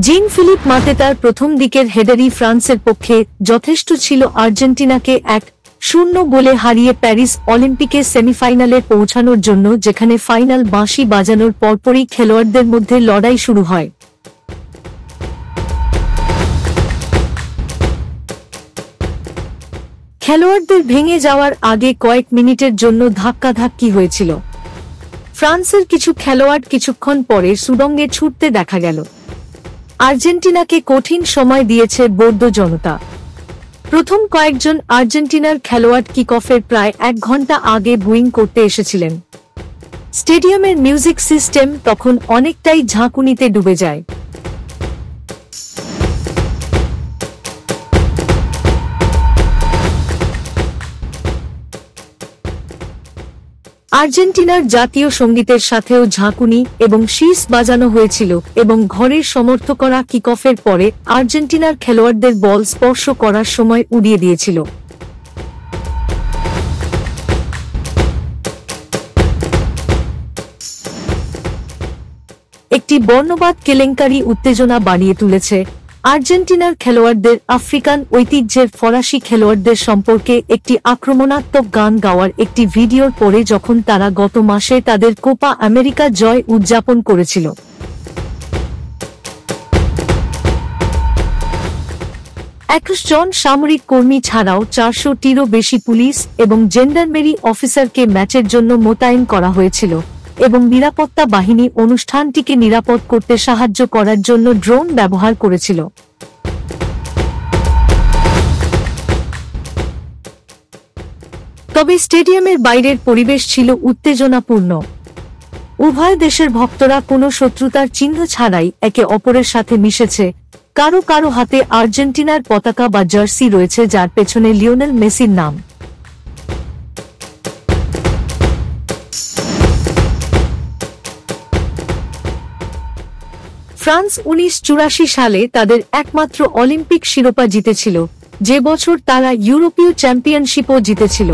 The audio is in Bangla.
জিন-ফিলিপ মাতেতার প্রথম দিকের হেডারই ফ্রান্সের পক্ষে যথেষ্ট ছিল আর্জেন্টিনাকে 1-0 গোলে হারিয়ে প্যারিস অলিম্পিকে সেমিফাইনালে পৌঁছানোর জন্য, যেখানে ফাইনাল বাঁশি বাজানোর পরপরই খেলোয়াড়দের মধ্যে লড়াই শুরু হয়। খেলোয়াড়দের ভেঙে যাওয়ার আগে কয়েক মিনিটের জন্য ধাক্কাধাক্কি হয়েছিল। ফ্রান্সের কিছু খেলোয়াড় কিছুক্ষণ পরে সুড়ঙ্গে ছুটতে দেখা গেল। আর্জেন্টিনাকে কঠিন সময় দিয়েছে বোর্দো জনতা। প্রথম কয়েকজন আর্জেন্টিনার খেলোয়াড় কিকঅফের প্রায় 1 ঘন্টা আগে বুয়িং করতে এসেছিলেন। স্টেডিয়ামের মিউজিক সিস্টেম তখন অনেকটাই ঝাঁকুনিতে ডুবে যায়। আর্জেন্টিনার জাতীয় সঙ্গীতের সাথেও ঝাঁকুনি এবং শীষ বাজানো হয়েছিল এবং ঘরের সমর্থকরা কিকঅফের পরে আর্জেন্টিনার খেলোয়াড়দের বল স্পর্শ করার সময় উড়িয়ে দিয়েছিল। একটি বর্ণবাদ কেলেঙ্কারি উত্তেজনা বাড়িয়ে তুলেছে। আর্জেন্টিনার খেলোয়াড়দের আফ্রিকান ঐতিহ্যের ফরাসি খেলোয়াড়দের সম্পর্কে একটি আক্রমণাত্মক গান গাওয়ার একটি ভিডিওর পরে, যখন তারা গত মাসে তাদের কোপা আমেরিকা জয় উদযাপন করেছিল। 21 জন সামরিক কর্মী ছাড়াও 400-টিরও বেশি পুলিশ এবং জেন্ডারমেরি অফিসারকে ম্যাচের জন্য মোতায়েন করা হয়েছিল এবং নিরাপত্তা বাহিনী অনুষ্ঠানটিকে নিরাপদ করতে সাহায্য করার জন্য ড্রোন ব্যবহার করেছিল। তবে স্টেডিয়ামের বাইরের পরিবেশ ছিল উত্তেজনাপূর্ণ। উভয় দেশের ভক্তরা কোনো শত্রুতার চিহ্ন ছাড়াই একে অপরের সাথে মিশেছে। কারো কারো হাতে আর্জেন্টিনার পতাকা বা জার্সি রয়েছে যার পেছনে লিওনেল মেসির নাম। ফ্রান্স 1984 সালে তাদের একমাত্র অলিম্পিক শিরোপা জিতেছিল, যে বছর তারা ইউরোপীয় চ্যাম্পিয়নশিপও জিতেছিল।